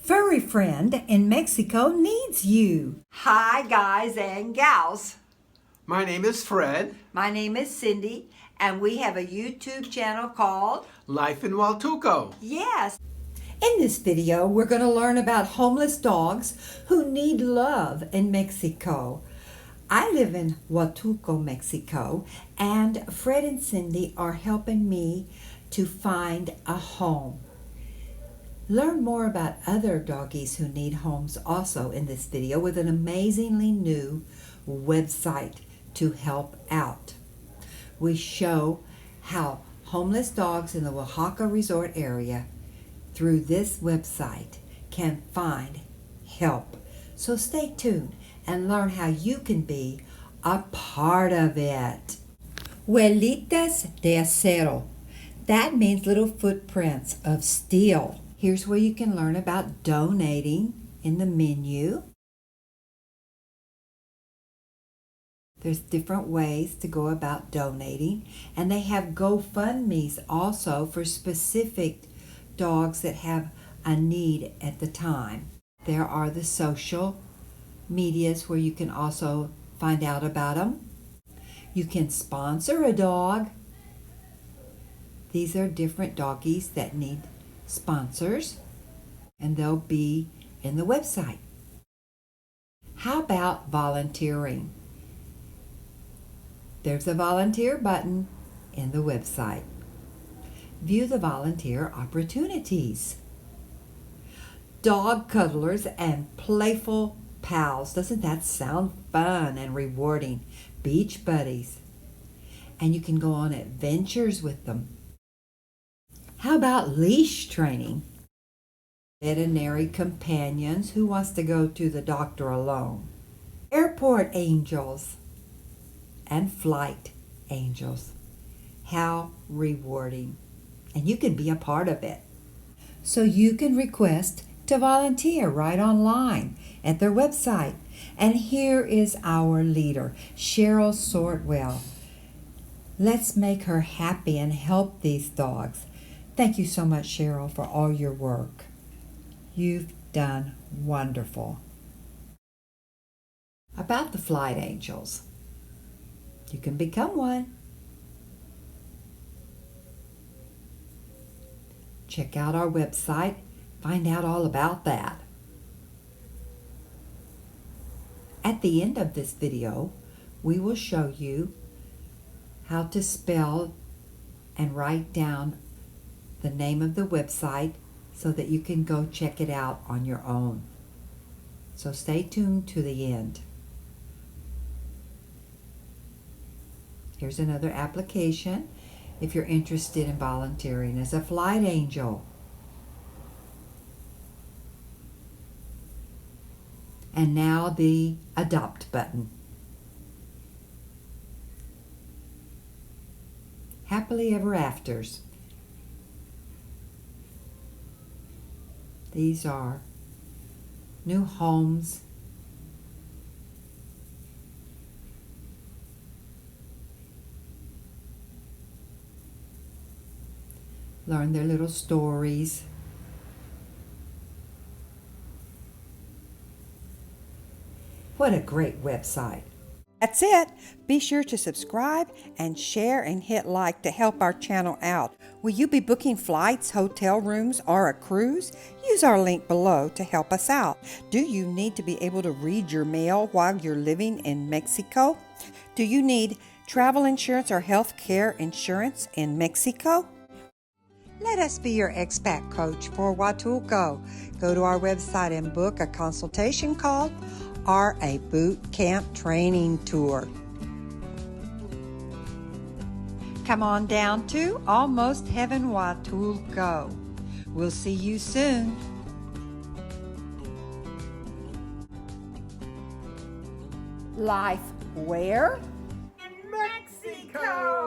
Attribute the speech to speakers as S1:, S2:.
S1: furry friend in Mexico needs you.
S2: Hi, guys and gals.
S3: My name is Fred.
S2: My name is Cindy, and we have a YouTube channel called
S3: Life in Huatulco.
S2: Yes.
S1: In this video, we're going to learn about homeless dogs who need love in Mexico. I live in Huatulco, Mexico, and Fred and Cindy are helping me to find a home. Learn more about other doggies who need homes also in this video with an amazingly new website to help out. We show how homeless dogs in the Oaxaca resort area through this website can find help. So stay tuned and learn how you can be a part of it. Huellitas de Acero. That means little footprints of steel. Here's where you can learn about donating in the menu. There's different ways to go about donating, and they have GoFundMes also for specific dogs that have a need at the time. There are the social medias where you can also find out about them. You can sponsor a dog. These are different doggies that need sponsors, and they'll be in the website. How about volunteering? There's a volunteer button in the website. View the volunteer opportunities. Dog cuddlers and playful pals. Doesn't that sound fun and rewarding? Beach buddies. And you can go on adventures with them. How about leash training? Veterinary companions. Who wants to go to the doctor alone? Airport angels and flight angels. How rewarding. And you can be a part of it. So you can request to volunteer right online at their website. And here is our leader, Cheryl Sortwell. Let's make her happy and help these dogs. Thank you so much, Cheryl, for all your work. You've done wonderful. About the flight angels. You can become one. Check out our website. Find out all about that. At the end of this video, we will show you how to spell and write down the name of the website so that you can go check it out on your own. So stay tuned to the end. Here's another application if you're interested in volunteering as a flight angel. And now the Adopt button. Happily Ever Afters. These are new homes. Learn their little stories. What a great website.
S4: That's it. Be sure to subscribe and share and hit like to help our channel out. Will you be booking flights, hotel rooms, or a cruise? Use our link below to help us out. Do you need to be able to read your mail while you're living in Mexico? Do you need travel insurance or health care insurance in Mexico? Let us be your expat coach for Huatulco. Go to our website and book a consultation call or a boot camp training tour. Come on down to Almost Heaven Huatulco. We'll see you soon.
S1: Life where?
S2: Mexico.